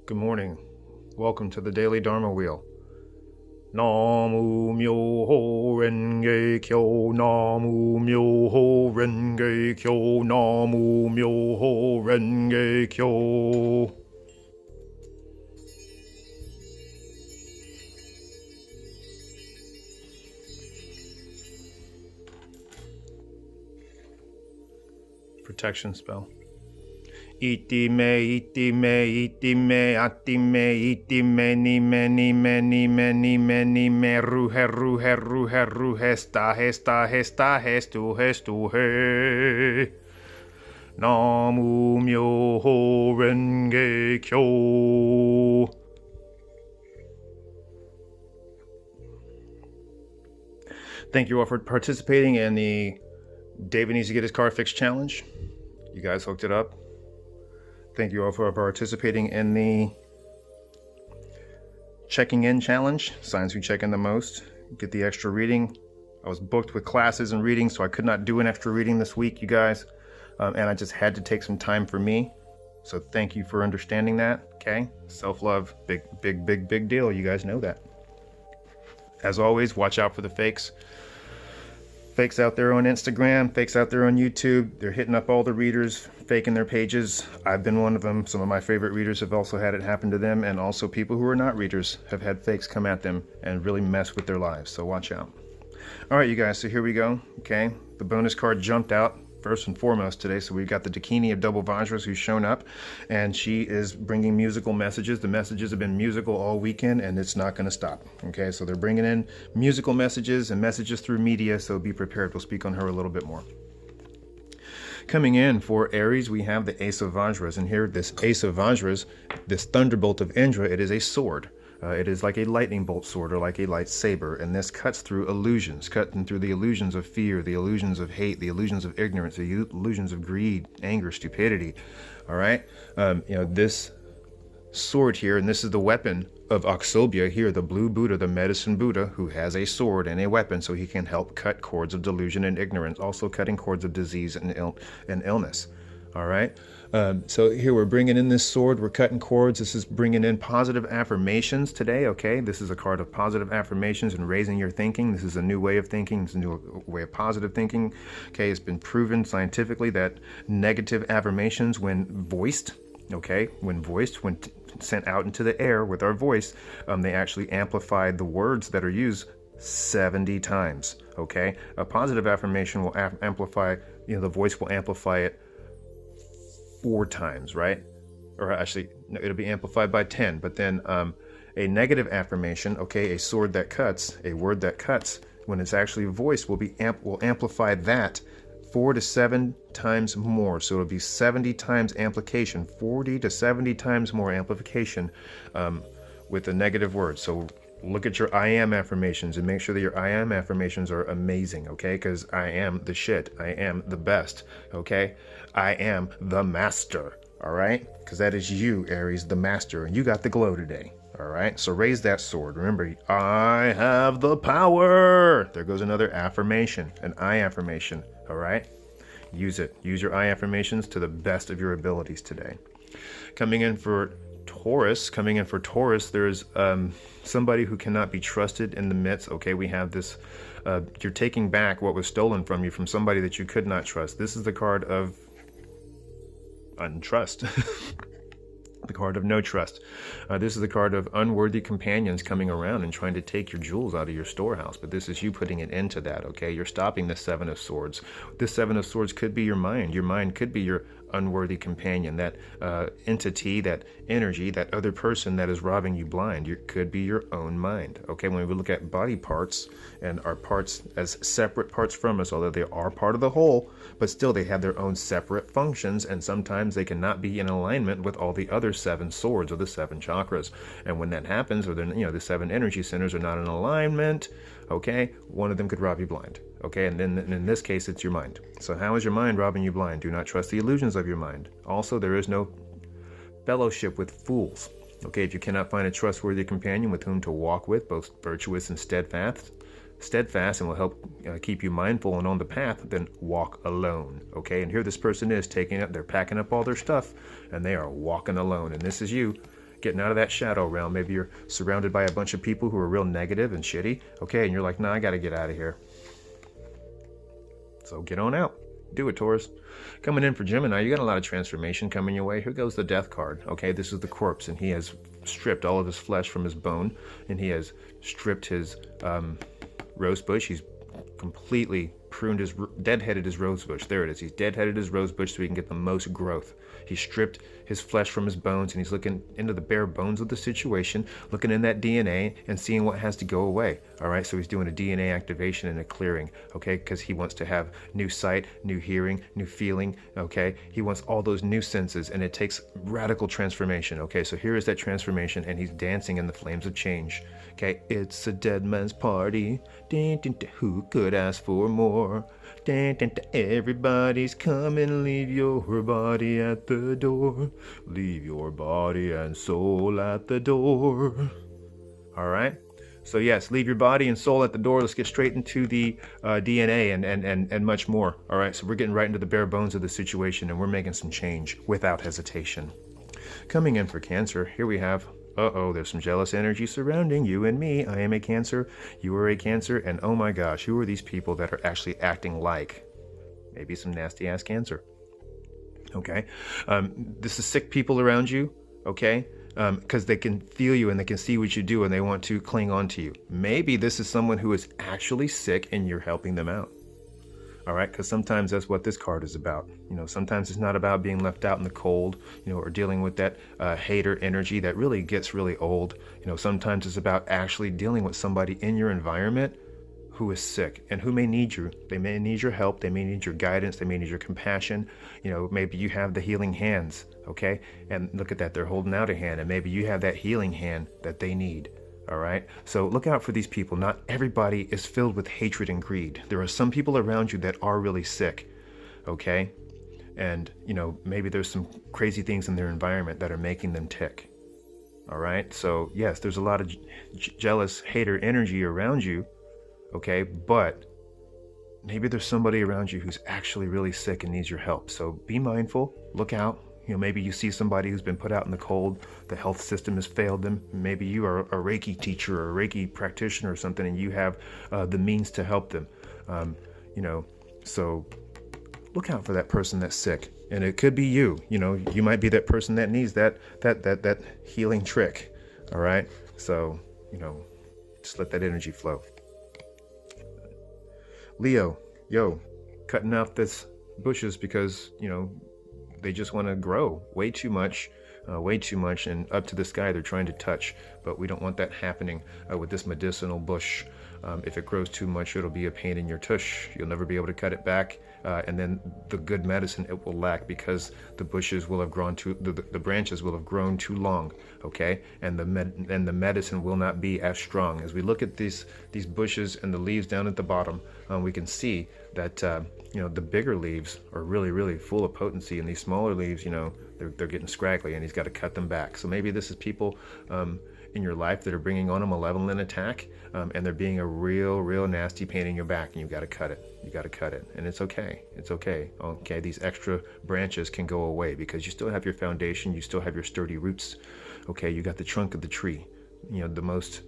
Good morning. Welcome to the Daily Dharma Wheel. Namu Myoho Renge Kyo, Namu Myoho Renge Kyo, Namu Myoho Renge Kyo. Protection spell. Iti me, iti me, iti me, ati me, iti meni, meni, meni, meni, meni, me, ruhe, ruhe, ruhe, ruhe, sta, hesta, hesta, hestu, hestu, he. Namu Myoho Renge Kyo. Thank you all for participating in the David Needs to Get His Car Fixed challenge. You guys hooked it up. Thank you all for participating in the checking in challenge. Signs we check in the most. Get the extra reading. I was booked with classes and readings, so I could not do an extra reading this week, you guys. And I just had to take some time for me. So thank you for understanding that, okay? Self-love, big, big, big, big deal. You guys know that. As always, watch out for the fakes. Fakes out there on Instagram, fakes out there on YouTube. They're hitting up all the readers, faking their pages. I've been one of them. Some of my favorite readers have also had it happen to them, and also people who are not readers have had fakes come at them and really mess with their lives, so watch out. All right, you guys, so here we go, okay? The bonus card jumped out first and foremost today, so we've got the Dakini of Double Vajras who's shown up, and she is bringing musical messages. The messages have been musical all weekend, and it's not going to stop, okay? So they're bringing in musical messages and messages through media, so be prepared. We'll speak on her a little bit more. Coming in for Aries, we have the Ace of Vajras, and here, this Ace of Vajras, this Thunderbolt of Indra, it is a sword. It is like a lightning bolt sword or like a lightsaber, and this cuts through illusions, cutting through the illusions of fear, the illusions of hate, the illusions of ignorance, the illusions of greed, anger, stupidity. All right, this sword here, and this is the weapon of Aksobhya here, the blue Buddha, the medicine Buddha, who has a sword and a weapon, so he can help cut cords of delusion and ignorance, also cutting cords of disease and illness. All right. So here we're bringing in this sword. We're cutting cords. This is bringing in positive affirmations today. Okay. This is a card of positive affirmations and raising your thinking. This is a new way of thinking. It's a new way of positive thinking. Okay. It's been proven scientifically that negative affirmations, when voiced, when sent out into the air with our voice, they actually amplify the words that are used 70 times. Okay. A positive affirmation will amplify, the voice will amplify it 4 times, right? Or actually, no, it'll be amplified by 10. But then a negative affirmation, a sword that cuts, a word that cuts, when it's actually voiced, will amplify that 4 to 7 times more. So it'll be 70 times amplification, 40 to 70 times more amplification with a negative word. So look at your I am affirmations and make sure that your I am affirmations are amazing, okay? Because I am the shit. I am the best, okay? I am the master, all right? Because that is you, Aries, the master, and you got the glow today, all right? So raise that sword. Remember, I have the power. There goes another affirmation, an I affirmation, all right? Use it. Use your I affirmations to the best of your abilities today. Coming in for Taurus, there's somebody who cannot be trusted in the midst. Okay, we have this, you're taking back what was stolen from you from somebody that you could not trust. This is the card of untrust. The card of no trust. This is the card of unworthy companions coming around and trying to take your jewels out of your storehouse. But this is you putting it into that, okay? You're stopping the Seven of Swords. This Seven of Swords could be your mind. Your mind could be your unworthy companion, that entity, that energy, that other person that is robbing you blind. It could be your own mind, okay? When we look at body parts and our parts as separate parts from us, although they are part of the whole, but still they have their own separate functions, and sometimes they cannot be in alignment with all the other 7 swords or the 7 chakras. And when that happens, or the 7 energy centers are not in alignment, okay, one of them could rob you blind, okay? And then in this case, it's your mind. So how is your mind robbing you blind? Do not trust the illusions of your mind. Also, there is no fellowship with fools, okay? If you cannot find a trustworthy companion with whom to walk with, both virtuous and steadfast, and will help keep you mindful and on the path, then walk alone, okay? And here this person is they're packing up all their stuff, and they are walking alone. And this is you getting out of that shadow realm. Maybe you're surrounded by a bunch of people who are real negative and shitty. Okay, and you're like, nah, I got to get out of here. So get on out. Do it, Taurus. Coming in for Gemini, you got a lot of transformation coming your way. Here goes the Death card. Okay, this is the corpse, and he has stripped all of his flesh from his bone, and he has stripped his rose bush. He's completely pruned his, deadheaded his rose bush. There it is. He's deadheaded his rose bush so he can get the most growth. He stripped his flesh from his bones, and he's looking into the bare bones of the situation, looking in that DNA and seeing what has to go away. All right, so he's doing a DNA activation and a clearing, okay, because he wants to have new sight, new hearing, new feeling, okay? He wants all those new senses, and it takes radical transformation, okay? So here is that transformation, and he's dancing in the flames of change, okay? It's a dead man's party. Dun, dun, dun. Who could ask for more? Dun, dun, dun. Everybody's coming, leave your body at the door. Leave your body and soul at the door. All right? So yes, leave your body and soul at the door. Let's get straight into the DNA and much more. All right, so we're getting right into the bare bones of the situation, and we're making some change without hesitation. Coming in for Cancer, here we have, there's some jealous energy surrounding you and me. I am a Cancer, you are a Cancer, and oh my gosh, who are these people that are actually acting like maybe some nasty ass Cancer? Okay, this is sick people around you, okay? Because they can feel you and they can see what you do and they want to cling on to you. Maybe this is someone who is actually sick and you're helping them out. All right, because sometimes that's what this card is about. You know, sometimes it's not about being left out in the cold, you know, or dealing with that hater energy that really gets really old. You know, sometimes it's about actually dealing with somebody in your environment who is sick and who may need you. They may need your help. They may need your guidance. They may need your compassion. You know, maybe you have the healing hands, okay? And look at that, they're holding out a hand, and maybe you have that healing hand that they need, all right? So look out for these people. Not everybody is filled with hatred and greed. There are some people around you that are really sick, okay? And, you know, maybe there's some crazy things in their environment that are making them tick, all right? So yes, there's a lot of jealous hater energy around you, okay, but maybe there's somebody around you who's actually really sick and needs your help. So be mindful, look out. You know, maybe you see somebody who's been put out in the cold, the health system has failed them. Maybe you are a Reiki teacher or a Reiki practitioner or something, and you have the means to help them. You know, so look out for that person that's sick. And it could be you. You know, you might be that person that needs that healing trick. All right. So, you know, just let that energy flow. Leo, yo, cutting out this bushes because, you know, they just want to grow way too much, and up to the sky they're trying to touch. But we don't want that happening with this medicinal bush. If it grows too much, it'll be a pain in your tush. You'll never be able to cut it back, and then the good medicine it will lack because the bushes will have grown too, the branches will have grown too long. Okay, and the medicine will not be as strong. As we look at these bushes and the leaves down at the bottom, we can see that you know, the bigger leaves are really full of potency, and these smaller leaves, you know, they're getting scraggly, and he's got to cut them back. So maybe this is people in your life that are bringing on a malevolent attack, and they're being a real nasty pain in your back, and you've got to cut it. You got to cut it, and it's okay. It's okay. Okay, these extra branches can go away because you still have your foundation. You still have your sturdy roots. Okay, you got the trunk of the tree. You know, the most,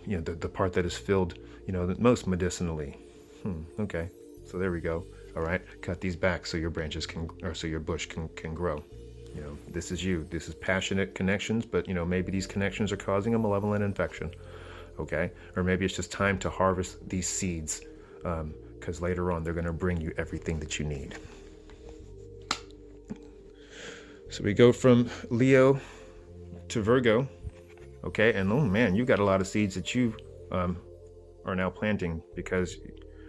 you know, the part that is filled, you know, the most medicinally. Okay, so there we go. All right, cut these back so your branches can, or so your bush can grow. You know, this is you. This is passionate connections, but, you know, maybe these connections are causing a malevolent infection, okay? Or maybe it's just time to harvest these seeds, because later on they're going to bring you everything that you need. So we go from Leo to Virgo, okay? And oh man, you've got a lot of seeds that you are now planting because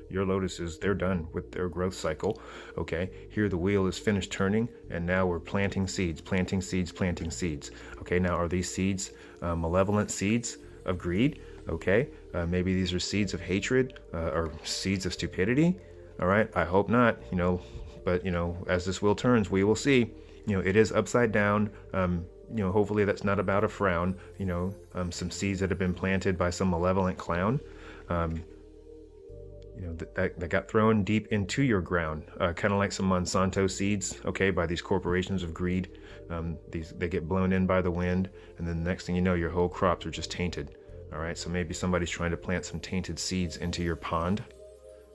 your lotuses, they're done with their growth cycle, okay? Here the wheel is finished turning, and now we're planting seeds. Okay, now are these seeds malevolent seeds of greed? Okay, maybe these are seeds of hatred or seeds of stupidity. All right, I hope not, you know, but, you know, as this wheel turns, we will see. You know, it is upside down. You know, hopefully that's not about a frown. You know, some seeds that have been planted by some malevolent clown. you know, that got thrown deep into your ground, kind of like some Monsanto seeds, okay, by these corporations of greed. They get blown in by the wind, and then the next thing you know, your whole crops are just tainted. All right, so maybe somebody's trying to plant some tainted seeds into your pond.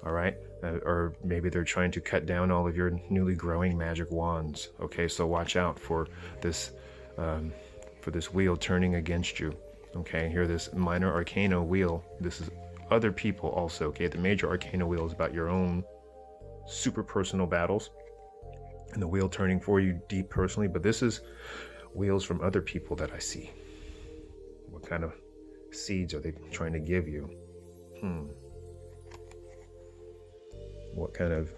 All right, or maybe they're trying to cut down all of your newly growing magic wands. Okay, so watch out for this wheel turning against you. Okay, here, this minor arcana wheel, this is other people also. Okay, the major arcana wheel is about your own super personal battles, and the wheel turning for you deep personally, but this is wheels from other people that I see. What kind of seeds are they trying to give you? What kind of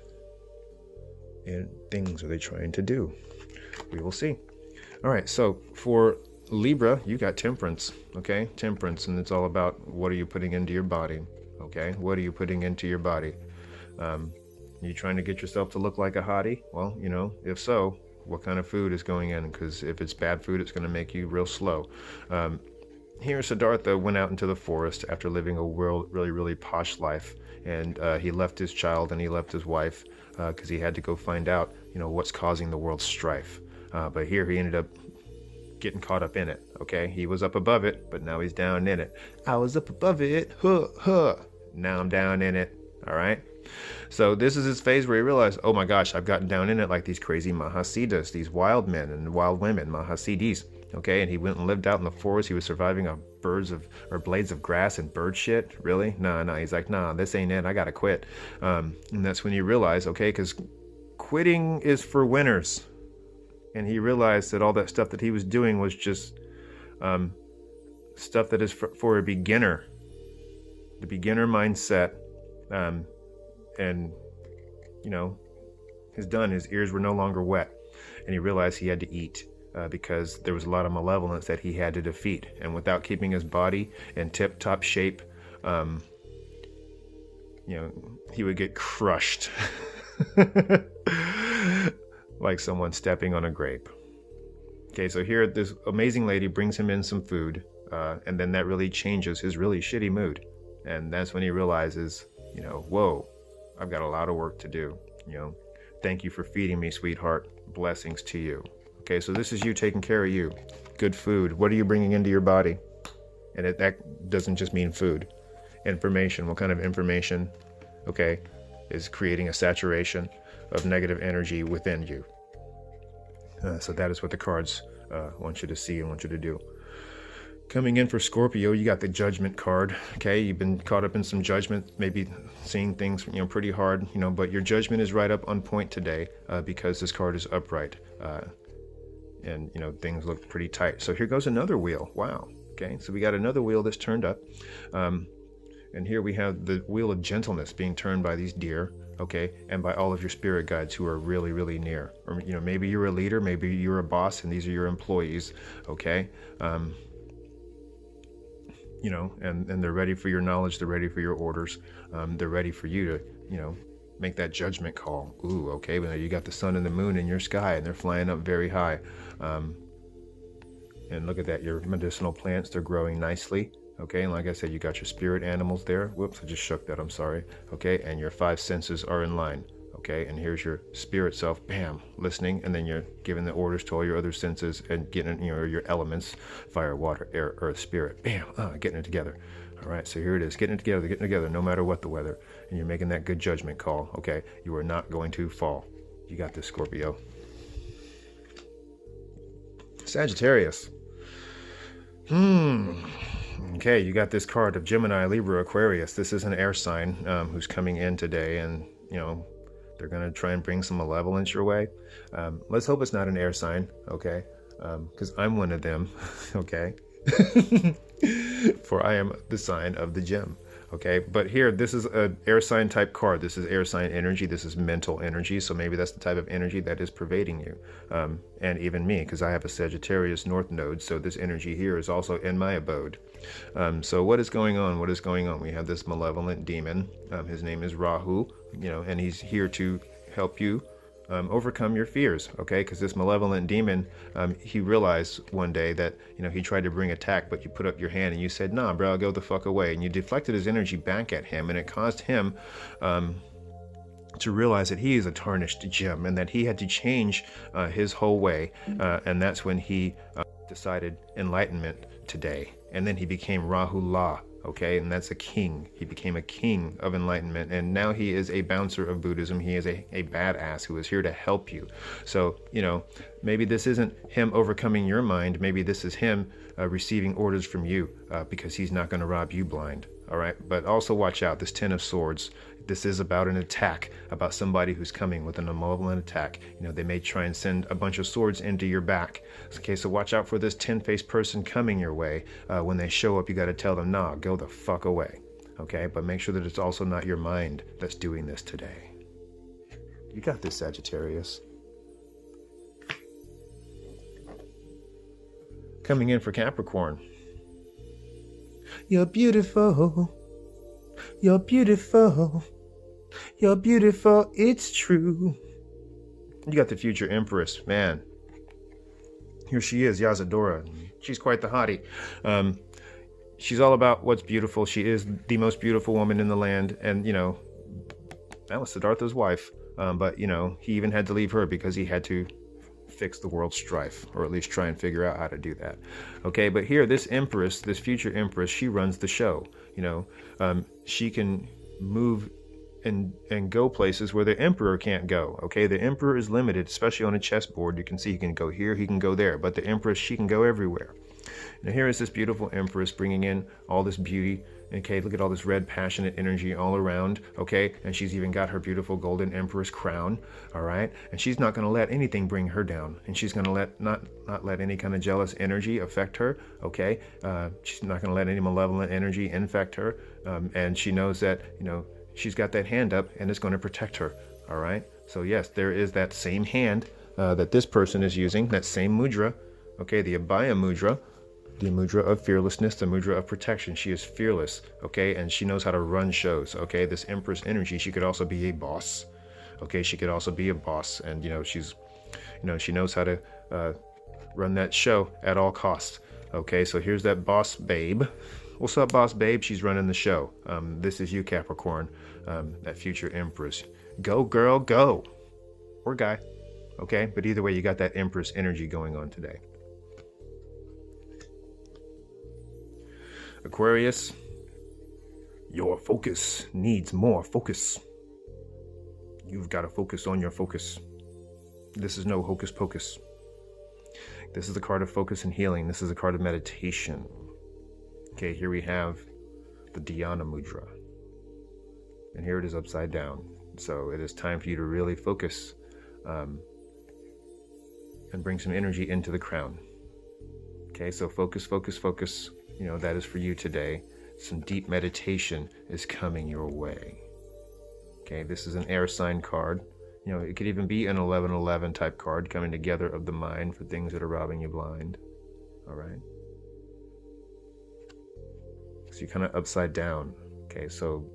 things are they trying to do? We will see. All right, so for Libra, you got temperance, okay? Temperance, and it's all about what are you putting into your body, okay? What are you putting into your body? You trying to get yourself to look like a hottie? Well, you know, if so, what kind of food is going in? Because if it's bad food, it's going to make you real slow. Here, Siddhartha went out into the forest after living a really posh life, and he left his child and he left his wife because he had to go find out, you know, what's causing the world's strife. But here he ended up getting caught up in it. Okay, he was up above it, but now he's down in it. I was up above it, now I'm down in it. All right. So this is his phase where he realized, oh my gosh, I've gotten down in it like these crazy Mahasiddhas, these wild men and wild women, Mahasiddhis. Okay, and he went and lived out in the forest. He was surviving on blades of grass and bird shit. Really? No. He's like, nah, this ain't it. I gotta quit. And that's when you realize, okay, because quitting is for winners. And he realized that all that stuff that he was doing was just stuff that is for a beginner. The beginner mindset. And, you know, his ears were no longer wet. And he realized he had to eat. Because there was a lot of malevolence that he had to defeat. And without keeping his body in tip-top shape, you know, he would get crushed. Like someone stepping on a grape. Okay, so here this amazing lady brings him in some food, and then that really changes his really shitty mood. And that's when he realizes, you know, whoa, I've got a lot of work to do. You know, thank you for feeding me, sweetheart. Blessings to you. Okay, so this is you taking care of you. Good food. What are you bringing into your body? And that doesn't just mean food. Information. What kind of information, okay, is creating a saturation of negative energy within you? So that is what the cards want you to see and want you to do. Coming in for Scorpio, you got the Judgment card. Okay, you've been caught up in some judgment, maybe seeing things, you know, pretty hard, you know, but your judgment is right up on point today because this card is upright. And, you know, things look pretty tight. So here goes another wheel. Wow. Okay, so we got another wheel that's turned up. And here we have the wheel of gentleness being turned by these deer, okay, and by all of your spirit guides who are really near. Or, you know, maybe you're a leader, maybe you're a boss, and these are your employees, okay? You know, and they're ready for your knowledge, they're ready for your orders, they're ready for you to, you know, make that judgment call. Ooh, okay, but you got the sun and the moon in your sky, and they're flying up very high. And look at that, your medicinal plants, they're growing nicely. Okay, and like I said, you got your spirit animals there. Whoops, I just shook that, I'm sorry. Okay, and your 5 senses are in line. Okay, and here's your spirit self, bam, listening, and then you're giving the orders to all your other senses and getting, you know, your elements, fire, water, air, earth, spirit, bam, getting it together. All right, so here it is, getting it together, no matter what the weather, and you're making that good judgment call. Okay, you are not going to fall. You got this, Scorpio. Sagittarius. Okay, you got this card of Gemini, Libra, Aquarius. This is an air sign who's coming in today, and, you know, they're going to try and bring some malevolence your way. Let's hope it's not an air sign, okay? Because I'm one of them, okay? For I am the sign of the gem, okay? But here, this is an air sign type card. This is air sign energy. This is mental energy. So maybe that's the type of energy that is pervading you. And even me, because I have a Sagittarius North node. So this energy here is also in my abode. So what is going on? What is going on? We have this malevolent demon. His name is Rahu, you know, and he's here to help you overcome your fears, okay? Because this malevolent demon, he realized one day that, he tried to bring attack, but you put up your hand and you said, nah, bro, go the fuck away. And you deflected his energy back at him, and it caused him to realize that he is a tarnished gem and that he had to change his whole way. And that's when he decided enlightenment today. And then he became Rahula, okay? And that's a king. He became a king of enlightenment. And now he is a bouncer of Buddhism. He is a badass who is here to help you. So, maybe this isn't him overcoming your mind. Maybe this is him receiving orders from you because he's not going to rob you blind. All right. But also watch out. This 10 of Swords. This is about an attack, about somebody who's coming with an malevolent attack. They may try and send a bunch of swords into your back. Okay, so watch out for this 10-faced person coming your way. When they show up, you got to tell them, nah, go the fuck away. Okay, but make sure that it's also not your mind that's doing this today. You got this, Sagittarius. Coming in for Capricorn. You're beautiful. You're beautiful. You're beautiful. It's true. You got the future Empress, man. Here she is, Yazadora. She's quite the hottie. She's all about what's beautiful. She is the most beautiful woman in the land. And, that was Siddhartha's wife. But, he even had to leave her because he had to fix the world's strife, or at least try and figure out how to do that. Okay, but here, this Empress, this future Empress, she runs the show. She can move and go places where the Emperor can't go. Okay, the Emperor is limited, especially on a chessboard. You can see he can go here, he can go there, but the Empress, she can go everywhere. Now here is this beautiful Empress bringing in all this beauty. Okay, look at all this red, passionate energy all around. Okay, and she's even got her beautiful golden Empress crown. All right, and she's not going to let anything bring her down, and she's going to not let any kind of jealous energy affect her. Okay, she's not going to let any malevolent energy infect her, and she knows that she's got that hand up, and it's going to protect her. All right, so yes, there is that same hand that this person is using, that same mudra. Okay, the Abhaya mudra. The mudra of fearlessness, the mudra of protection. She is fearless, okay, and she knows how to run shows, okay. This Empress energy, she could also be a boss, okay. She could also be a boss, and she's, she knows how to run that show at all costs, okay. So here's that boss babe. What's up, boss babe? She's running the show. This is you, Capricorn, that future Empress. Go, girl, go, or guy, okay. But either way, you got that Empress energy going on today. Aquarius, your focus needs more focus. You've got to focus on your focus. This is no hocus pocus. This is the card of focus and healing. This is a card of meditation. Okay, here we have the Dhyana Mudra. And here it is upside down. So it is time for you to really focus and bring some energy into the crown. Okay, so focus, focus, focus. That is for you today. Some deep meditation is coming your way. Okay, this is an air sign card. It could even be an 1111 type card, coming together of the mind for things that are robbing you blind. All right. So you're kind of upside down. Okay, so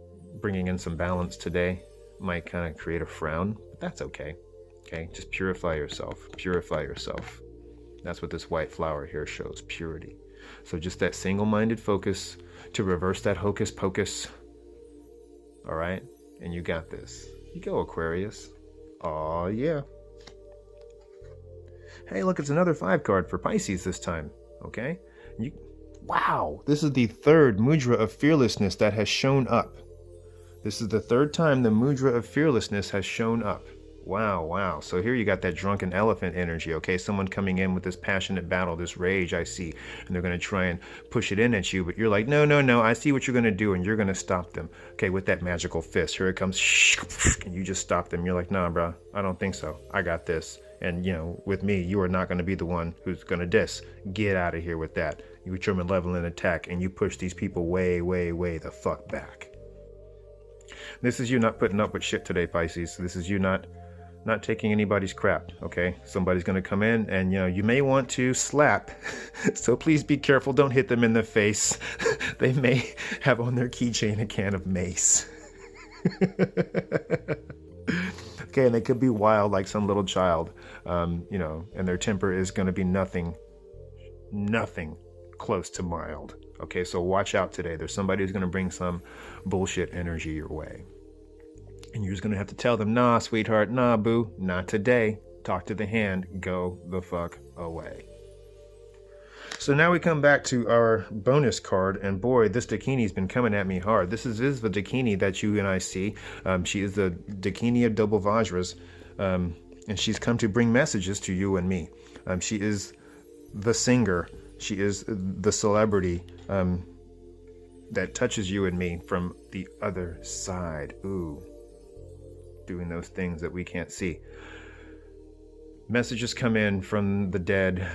bringing in some balance today might kind of create a frown, but that's okay. Okay, just purify yourself. Purify yourself. That's what this white flower here shows, purity. So just that single-minded focus to reverse that hocus pocus. All right, and you got this. You go, Aquarius. Oh yeah. Hey, look, it's another 5 card for Pisces this time. Okay. Wow, this is the third mudra of fearlessness that has shown up. This is the third time the mudra of fearlessness has shown up. Wow, wow. So here you got that drunken elephant energy, okay? Someone coming in with this passionate battle, this rage I see, and they're going to try and push it in at you, but you're like, no, no, no, I see what you're going to do, and you're going to stop them, okay, with that magical fist. Here it comes, and you just stop them. You're like, nah, bro, I don't think so. I got this. And, with me, you are not going to be the one who's going to diss. Get out of here with that. You with your malevolent attack, and you push these people way, way, way the fuck back. This is you not putting up with shit today, Pisces. This is you not taking anybody's crap, okay? Somebody's going to come in and, you may want to slap. So please be careful. Don't hit them in the face. They may have on their keychain a can of mace. Okay, and they could be wild like some little child, you know, and their temper is going to be nothing close to mild. Okay, so watch out today. There's somebody who's going to bring some bullshit energy your way. And you're just going to have to tell them, nah, sweetheart, nah, boo, not today. Talk to the hand, go the fuck away. So now we come back to our bonus card, and boy, this Dakini's been coming at me hard. This is the Dakini that you and I see. She is the Dakini of double Vajras, and she's come to bring messages to you and me. She is the singer. She is the celebrity that touches you and me from the other side. Ooh, doing those things that we can't see. Messages come in from the dead.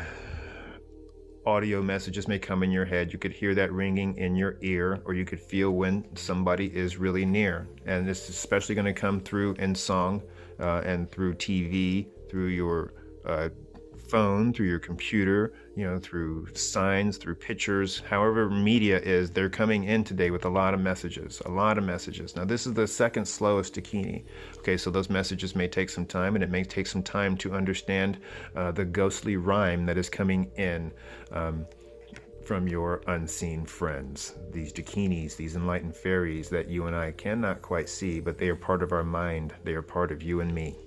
Audio messages may come in your head. You could hear that ringing in your ear, or you could feel when somebody is really near. And it's especially going to come through in song and through TV, through your phone, through your computer, you know, through signs, through pictures, however media is. They're coming in today with a lot of messages. Now, this is the second slowest Dakini. Okay, so those messages may take some time, and it may take some time to understand the ghostly rhyme that is coming in from your unseen friends. These Dakinis, these enlightened fairies that you and I cannot quite see, but they are part of our mind. They are part of you and me.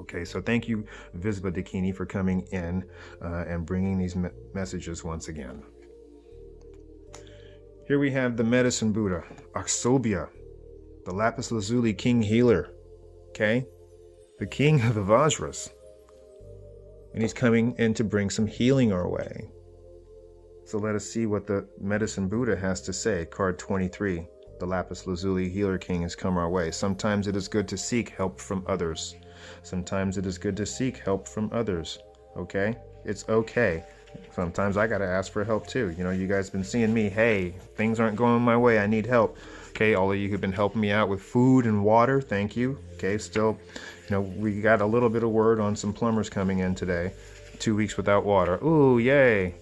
Okay, so thank you, Visva Dakini, for coming in and bringing these messages once again. Here we have the Medicine Buddha, Aksobhya, the Lapis Lazuli King Healer, okay? The King of the Vajras. And he's coming in to bring some healing our way. So let us see what the Medicine Buddha has to say. Card 23, the Lapis Lazuli Healer King has come our way. Sometimes it is good to seek help from others. Sometimes it is good to seek help from others, okay? It's okay. Sometimes I gotta ask for help too. You know, you guys have been seeing me, hey, things aren't going my way, I need help. Okay, all of you who've been helping me out with food and water, thank you. Okay, still, you know, we got a little bit of word on some plumbers coming in today. 2 weeks without water. Ooh, yay.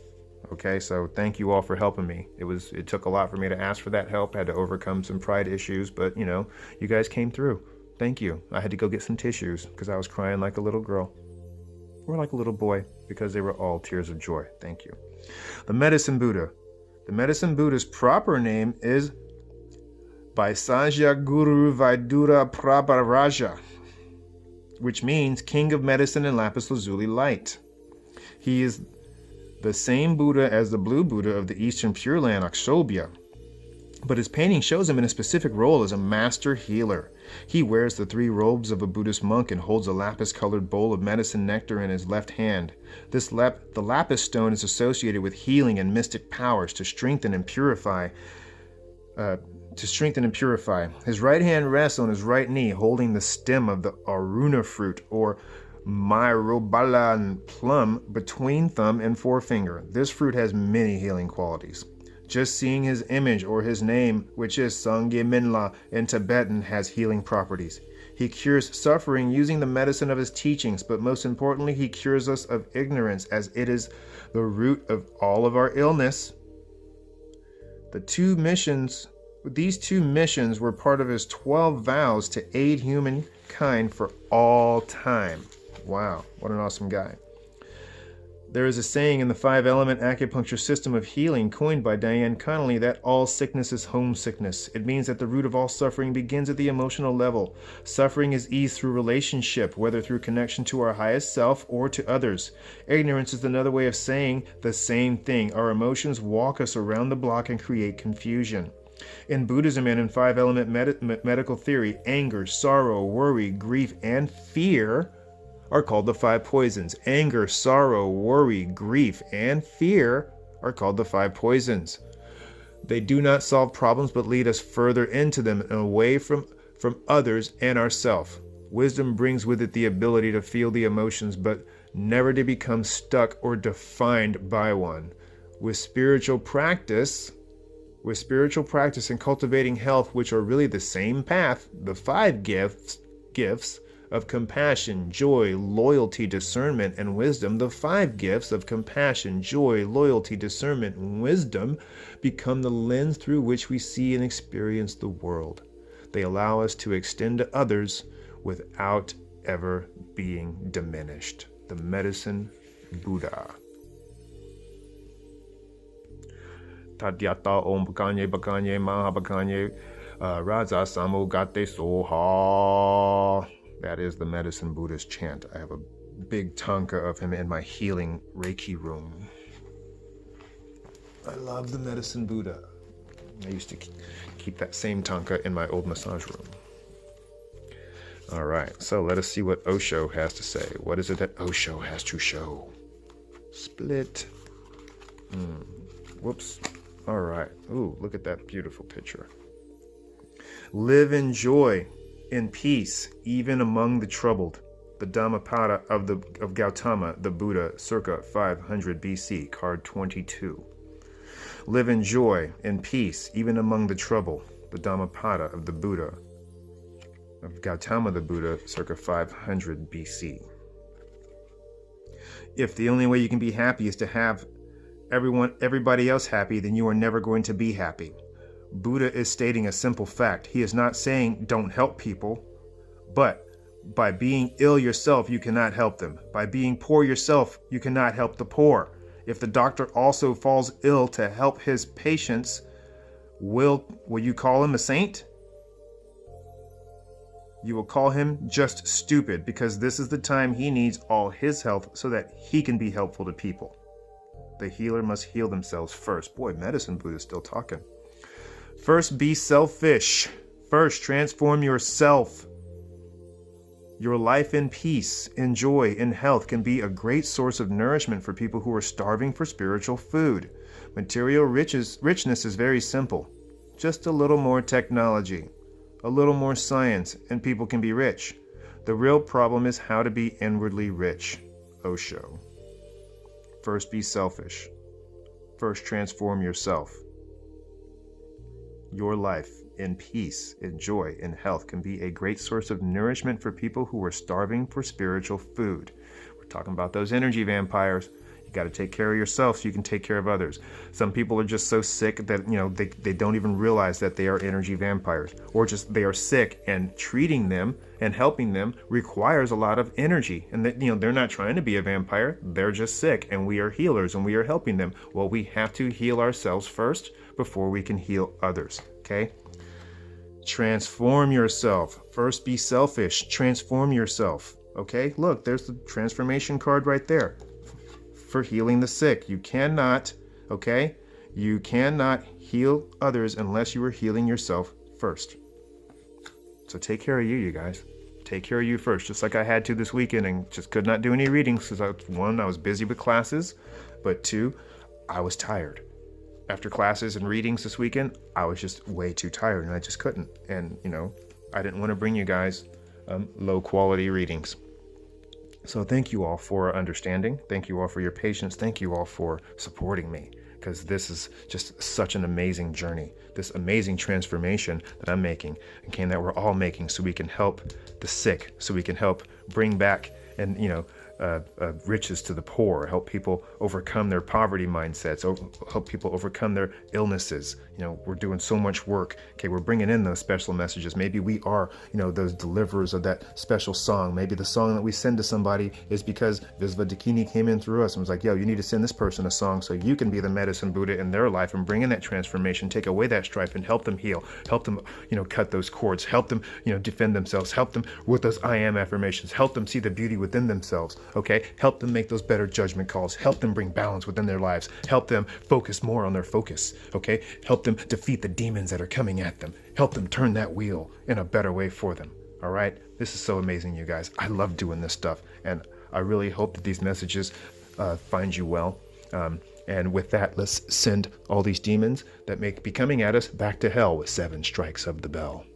Okay, so thank you all for helping me. It took a lot for me to ask for that help. I had to overcome some pride issues, but, you know, you guys came through. Thank you. I had to go get some tissues because I was crying like a little girl. Or like a little boy, because they were all tears of joy. Thank you. The Medicine Buddha. The Medicine Buddha's proper name is Vaisajya Guru Vaidura Prabharaja, which means King of Medicine and Lapis Lazuli Light. He is the same Buddha as the Blue Buddha of the Eastern Pure Land, Aksobhya. But his painting shows him in a specific role as a master healer. He wears the 3 robes of a Buddhist monk and holds a lapis-colored bowl of medicine nectar in his left hand. The lapis stone is associated with healing and mystic powers to strengthen and purify. His right hand rests on his right knee, holding the stem of the aruna fruit, or myrobalan plum, between thumb and forefinger. This fruit has many healing qualities. Just seeing his image or his name, which is Sangye Minla in Tibetan, has healing properties. He cures suffering using the medicine of his teachings, but most importantly, he cures us of ignorance, as it is the root of all of our illness. These two missions were part of his 12 vows to aid humankind for all time. Wow, what an awesome guy. There is a saying in the 5-element acupuncture system of healing coined by Diane Connolly that all sickness is homesickness. It means that the root of all suffering begins at the emotional level. Suffering is eased through relationship, whether through connection to our highest self or to others. Ignorance is another way of saying the same thing. Our emotions walk us around the block and create confusion. In Buddhism and in 5-element medical theory, anger, sorrow, worry, grief, and fear are called the 5 poisons. Anger, sorrow, worry, grief, and fear are called the 5 poisons. They do not solve problems, but lead us further into them and away from others and ourselves. Wisdom brings with it the ability to feel the emotions, but never to become stuck or defined by one. With spiritual practice and cultivating health, which are really the same path, the 5 gifts of compassion, joy, loyalty, discernment, and wisdom, the 5 gifts of compassion, joy, loyalty, discernment, and wisdom become the lens through which we see and experience the world. They allow us to extend to others without ever being diminished. The medicine Buddha. Tadyata om bakanye bakanye maha bakanye raza samu gate soha. That is the medicine Buddha's chant. I have a big tanka of him in my healing Reiki room. I love the medicine Buddha. I used to keep that same tanka in my old massage room. All right, so let us see what Osho has to say. What is it that Osho has to show? Split. Whoops. All right. Ooh, look at that beautiful picture. Live in joy, in peace, even among the troubled. The Dhammapada of Gautama, the Buddha, circa 500 BC, card 22. Live in joy, in peace, even among the troubled. The Dhammapada of the Buddha, of Gautama the Buddha, circa 500 BC. If the only way you can be happy is to have everybody else happy, then you are never going to be happy. Buddha is stating a simple fact. He is not saying don't help people, but by being ill yourself, you cannot help them. By being poor yourself, you cannot help the poor. If the doctor also falls ill to help his patients, will you call him a saint? You will call him just stupid, because this is the time he needs all his health so that he can be helpful to people. The healer must heal themselves first. Boy, medicine Buddha is still talking. First, be selfish. First, transform yourself. Your life in peace, in joy, in health can be a great source of nourishment for people who are starving for spiritual food. Material richness is very simple. Just a little more technology, a little more science, and people can be rich. The real problem is how to be inwardly rich. Osho. First, be selfish. First, transform yourself. Your life in peace, in joy, in health can be a great source of nourishment for people who are starving for spiritual food. We're talking about those energy vampires. You got to take care of yourself so you can take care of others. Some people are just so sick that, they don't even realize that they are energy vampires, or just they are sick, and treating them and helping them requires a lot of energy. And that, they're not trying to be a vampire. They're just sick, and we are healers and we are helping them. Well, we have to heal ourselves first before we can heal others. Okay? Transform yourself. First, be selfish. Transform yourself. Okay? Look, there's the transformation card right there. For healing the sick. You cannot heal others unless you are healing yourself first. So take care of you guys. Take care of you first, just like I had to this weekend and just could not do any readings because I was busy with classes, but two, I was tired. After classes and readings this weekend, I was just way too tired and I just couldn't. And, I didn't want to bring you guys low quality readings. So thank you all for understanding. Thank you all for your patience. Thank you all for supporting me, because this is just such an amazing journey, this amazing transformation that I'm making, and that we're all making, so we can help the sick, so we can help bring back and riches to the poor, help people overcome their poverty mindsets, help people overcome their illnesses. We're doing so much work. Okay, we're bringing in those special messages. Maybe we are, those deliverers of that special song. Maybe the song that we send to somebody is because Visva Dakini came in through us and was like, yo, you need to send this person a song so you can be the medicine Buddha in their life and bring in that transformation, take away that strife and help them heal, help them, cut those cords, help them, defend themselves, help them with those I am affirmations, help them see the beauty within themselves. Okay, help them make those better judgment calls, help them bring balance within their lives, help them focus more on their focus. Okay, help them defeat the demons that are coming at them, help them turn that wheel in a better way for them. All right, this is so amazing, you guys. I love doing this stuff, and I really hope that these messages find you well. And with that, let's send all these demons that may be coming at us back to hell with 7 strikes of the bell.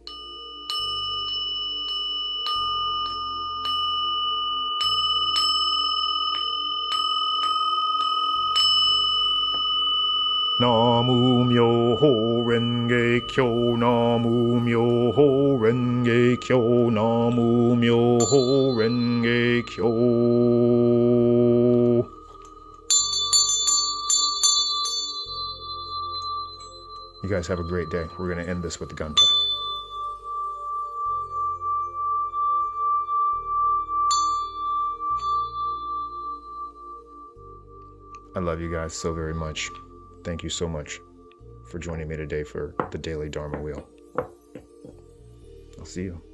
Namu Myoho Renge Kyo, Namu Myoho Renge Kyo, Namu Myoho Renge Kyo. You guys have a great day. We're going to end this with the gunpowder. I love you guys so very much. Thank you so much for joining me today for the Daily Dharma Wheel. I'll see you.